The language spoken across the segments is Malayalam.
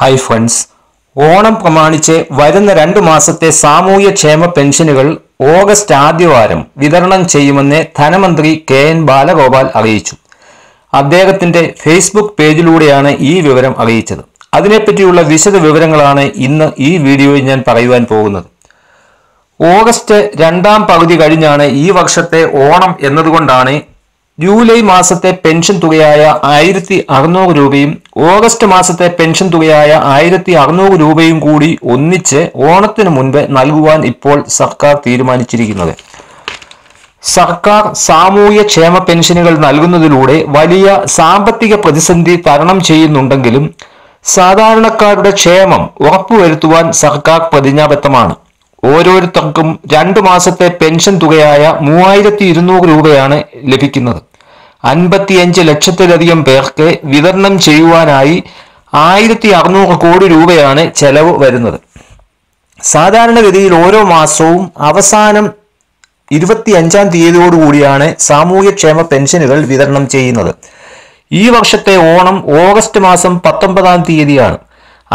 ഹായ് ഫ്രണ്ട്സ്, ഓണം പ്രമാണിച്ച് വരുന്ന 2 മാസത്തെ സാമൂഹ്യക്ഷേമ പെൻഷനുകൾ ഓഗസ്റ്റ് ആദ്യവാരം വിതരണം ചെയ്യുമെന്ന് ധനമന്ത്രി കെ.എൻ. ബാലഗോപാൽ അറിയിച്ചു. അദ്ദേഹത്തിന്റെ ഫേസ്ബുക്ക് പേജിലൂടെയാണ് ഈ വിവരം അറിയിച്ചത്. അതിനെപ്പറ്റിയുള്ള വിശദ വിവരങ്ങളാണ് ഇന്ന് ഈ വീഡിയോയിൽ ഞാൻ പറയുവാൻ പോകുന്നത്. ഓഗസ്റ്റ് 2ാം പകുതി കഴിഞ്ഞാണ് ഈ വർഷത്തെ ഓണം എന്നതുകൊണ്ടാണ് ജൂലൈ മാസത്തെ പെൻഷൻ തുകയായ 1600 രൂപയും ഓഗസ്റ്റ് മാസത്തെ പെൻഷൻ തുകയായ 1600 രൂപയും കൂടി ഒന്നിച്ച് ഓണത്തിന് മുൻപ് നൽകുവാൻ ഇപ്പോൾ സർക്കാർ തീരുമാനിച്ചിരിക്കുന്നത്. സർക്കാർ സാമൂഹ്യക്ഷേമ പെൻഷനുകൾ നൽകുന്നതിലൂടെ വലിയ സാമ്പത്തിക പ്രതിസന്ധി തരണം ചെയ്യുന്നുണ്ടെങ്കിലും സാധാരണക്കാരുടെ ക്ഷേമം ഉറപ്പുവരുത്തുവാൻ സർക്കാർ പ്രതിജ്ഞാബദ്ധമാണ്. ഓരോരുത്തർക്കും 2 മാസത്തെ പെൻഷൻ തുകയായ 3200 രൂപയാണ് ലഭിക്കുന്നത്. 55 ലക്ഷത്തിലധികം പേർക്ക് വിതരണം ചെയ്യുവാനായി 1600 കോടി രൂപയാണ് ചെലവ് വരുന്നത്. സാധാരണഗതിയിൽ ഓരോ മാസവും അവസാനം 25ാം തീയതിയോടുകൂടിയാണ് സാമൂഹ്യക്ഷേമ പെൻഷനുകൾ വിതരണം ചെയ്യുന്നത്. ഈ വർഷത്തെ ഓണം ഓഗസ്റ്റ് മാസം 19ാം തീയതിയാണ്.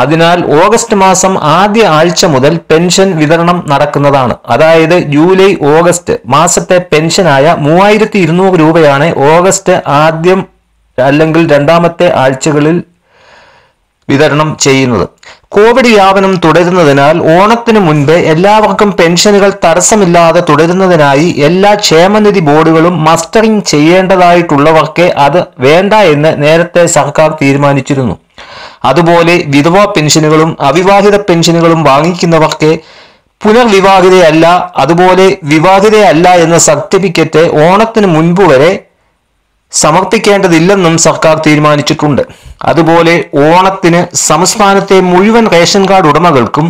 അതിനാൽ ഓഗസ്റ്റ് മാസം ആദ്യ ആഴ്ച മുതൽ പെൻഷൻ വിതരണം നടക്കുന്നതാണ്. അതായത് ജൂലൈ ഓഗസ്റ്റ് മാസത്തെ പെൻഷനായ 3200 രൂപയാണ് ഓഗസ്റ്റ് ആദ്യം അല്ലെങ്കിൽ 2ാമത്തെ ആഴ്ചകളിൽ വിതരണം ചെയ്യുന്നത്. കോവിഡ് വ്യാപനം തുടരുന്നതിനാൽ ഓണത്തിന് മുൻപ് എല്ലാവർക്കും പെൻഷനുകൾ തടസ്സമില്ലാതെ തുടരുന്നതിനായി എല്ലാ ക്ഷേമനിധി ബോർഡുകളും മസ്റ്ററിംഗ് ചെയ്യേണ്ടതായിട്ടുള്ളവർക്ക് അത് വേണ്ട എന്ന് നേരത്തെ സർക്കാർ തീരുമാനിച്ചിരുന്നു. അതുപോലെ വിധവാ പെൻഷനുകളും അവിവാഹിത പെൻഷനുകളും വാങ്ങിക്കുന്നവർക്ക് പുനർവിവാഹിതയല്ല അതുപോലെ വിവാഹിതയല്ല എന്ന സർട്ടിഫിക്കറ്റ് ഓണത്തിന് മുൻപ് വരെ സമർപ്പിക്കേണ്ടതില്ലെന്നും സർക്കാർ തീരുമാനിച്ചിട്ടുണ്ട്. അതുപോലെ ഓണത്തിന് സംസ്ഥാനത്തെ മുഴുവൻ റേഷൻ കാർഡ് ഉടമകൾക്കും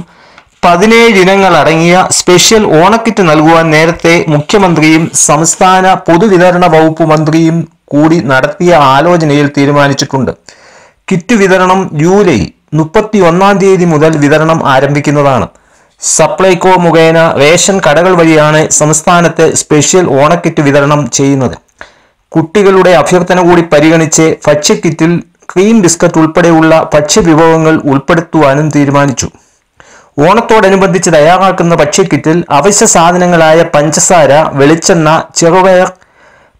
17 ഇനങ്ങൾ അടങ്ങിയ സ്പെഷ്യൽ ഓണക്കിറ്റ് നൽകുവാൻ നേരത്തെ മുഖ്യമന്ത്രിയും സംസ്ഥാന പൊതുവിതരണ വകുപ്പ് മന്ത്രിയും കൂടി നടത്തിയ ആലോചനയിൽ തീരുമാനിച്ചിട്ടുണ്ട്. കിറ്റ് വിതരണം ജൂലൈ 31ാം തീയതി മുതൽ വിതരണം ആരംഭിക്കുന്നതാണ്. സപ്ലൈകോ മുഖേന റേഷൻ കടകൾ വഴിയാണ് സംസ്ഥാനത്ത് സ്പെഷ്യൽ ഓണക്കിറ്റ് വിതരണം ചെയ്യുന്നത്. കുട്ടികളുടെ അഭ്യർത്ഥന കൂടി പരിഗണിച്ച് ഭക്ഷ്യക്കിറ്റിൽ ക്രീം ബിസ്ക്കറ്റ് ഉൾപ്പെടെയുള്ള ഭക്ഷ്യവിഭവങ്ങൾ ഉൾപ്പെടുത്തുവാനും തീരുമാനിച്ചു. ഓണത്തോടനുബന്ധിച്ച് തയ്യാറാക്കുന്ന ഭക്ഷ്യക്കിറ്റിൽ അവശ്യ സാധനങ്ങളായ പഞ്ചസാര, വെളിച്ചെണ്ണ, ചെറുപയർ,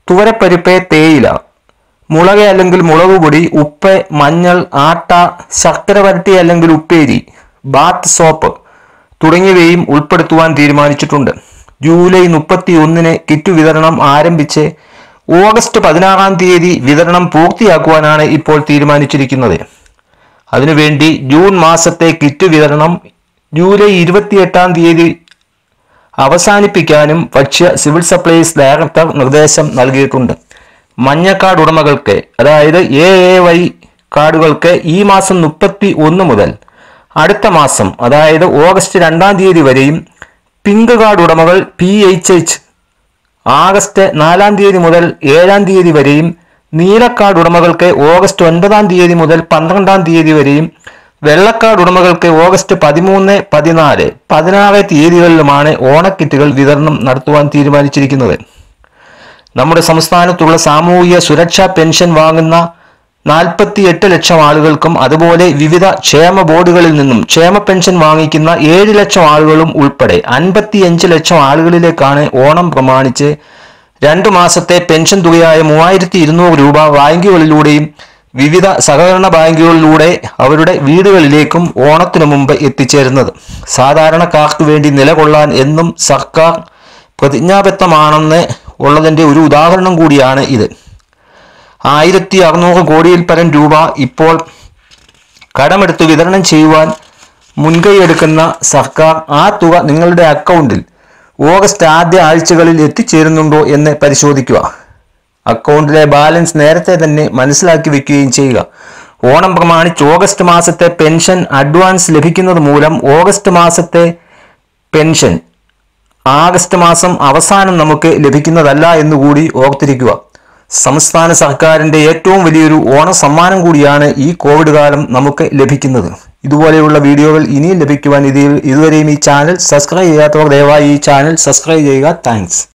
തുവരപ്പരിപ്പ്, തേയില, മുളക് അല്ലെങ്കിൽ മുളക് പൊടി, ഉപ്പ്, മഞ്ഞൾ, ആട്ട, ശർക്കര വരട്ടി അല്ലെങ്കിൽ ഉപ്പേരി, ബാത്ത് സോപ്പ് തുടങ്ങിയവയും ഉൾപ്പെടുത്തുവാൻ തീരുമാനിച്ചിട്ടുണ്ട്. ജൂലൈ 31-ന് കിറ്റ് വിതരണം ആരംഭിച്ച് ഓഗസ്റ്റ് 16ാം തീയതി വിതരണം പൂർത്തിയാക്കുവാനാണ് ഇപ്പോൾ തീരുമാനിച്ചിരിക്കുന്നത്. അതിനുവേണ്ടി ജൂൺ മാസത്തെ കിറ്റ് വിതരണം ജൂലൈ 28ാം തീയതി അവസാനിപ്പിക്കാനും ഭക്ഷ്യ സിവിൽ സപ്ലൈസ് ഡയറക്ടർ നിർദ്ദേശം നൽകിയിട്ടുണ്ട്. മഞ്ഞ കാർഡ് ഉടമകൾക്ക് അതായത് AAY കാർഡുകൾക്ക് ഈ മാസം 31 മുതൽ അടുത്ത മാസം അതായത് ഓഗസ്റ്റ് 2ാം തീയതി വരെയും, പിങ്ക് കാർഡ് ഉടമകൾ PHH ആഗസ്റ്റ് 4ാം തീയതി മുതൽ 7ാം തീയതി വരെയും, നീല കാർഡ് ഉടമകൾക്ക് ഓഗസ്റ്റ് 9ാം തീയതി മുതൽ 12ാം തീയതി വരെയും, വെള്ളക്കാർഡ് ഉടമകൾക്ക് ഓഗസ്റ്റ് 13, 14, 16 തീയതികളിലുമാണ് ഓണക്കിറ്റുകൾ വിതരണം നടത്തുവാൻ തീരുമാനിച്ചിരിക്കുന്നത്. നമ്മുടെ സംസ്ഥാനത്തുള്ള സാമൂഹിക സുരക്ഷാ പെൻഷൻ വാങ്ങുന്ന 48 ലക്ഷം ആളുകൾക്കും അതുപോലെ വിവിധ ക്ഷേമ ബോർഡുകളിൽ നിന്നും ക്ഷേമ പെൻഷൻ വാങ്ങിക്കുന്ന 7 ലക്ഷം ആളുകളും ഉൾപ്പെടെ 55 ലക്ഷം ആളുകളിലേക്കാണ് ഓണം പ്രമാണിച്ച് 2 മാസത്തെ പെൻഷൻ തുകയായ 3200 രൂപ ബാങ്കുകളിലൂടെയും വിവിധ സഹകരണ ബാങ്കുകളിലൂടെ അവരുടെ വീടുകളിലേക്കും ഓണത്തിനു മുമ്പ് എത്തിച്ചേരുന്നത്. സാധാരണക്കാർക്ക് വേണ്ടി നിലകൊള്ളാൻ എന്നും സർക്കാർ പ്രതിജ്ഞാബദ്ധമാണെന്ന് ഉള്ളതിന്റെ ഒരു ഉദാഹരണം കൂടിയാണ് ഇത്. 1600 കോടിയിൽ പരം രൂപ ഇപ്പോൾ കടമെടുത്ത് വിതരണം ചെയ്യുവാൻ മുൻകൈയെടുക്കുന്ന സർക്കാർ ആ തുക നിങ്ങളുടെ അക്കൗണ്ടിൽ ഓഗസ്റ്റ് ആദ്യ ആഴ്ചകളിൽ എത്തിച്ചേരുന്നുണ്ടോ എന്ന് പരിശോധിക്കുക. അക്കൗണ്ടിലെ ബാലൻസ് നേരത്തെ തന്നെ മനസ്സിലാക്കി വെക്കുകയും ചെയ്യുക. ഓണം പ്രമാണിച്ച് ഓഗസ്റ്റ് മാസത്തെ പെൻഷൻ അഡ്വാൻസ് ലഭിക്കുന്നത് മൂലം ഓഗസ്റ്റ് മാസത്തെ പെൻഷൻ ആഗസ്റ്റ് മാസം അവസാനം നമുക്ക് ലഭിക്കുന്നതല്ല എന്നുകൂടി ഓർത്തിരിക്കുക. സംസ്ഥാന സർക്കാരിന്റെ ഏറ്റവും വലിയൊരു ഓണ സമ്മാനം കൂടിയാണ് ഈ കോവിഡ് കാലം നമുക്ക് ലഭിക്കുന്നത്. ഇതുപോലെയുള്ള വീഡിയോകൾ ഇനിയും ലഭിക്കുവാൻ ഇതുവരെയും ഈ ചാനൽ സബ്സ്ക്രൈബ് ചെയ്യാത്തവർ ദയവായി ഈ ചാനൽ സബ്സ്ക്രൈബ് ചെയ്യുക. താങ്ക്സ്.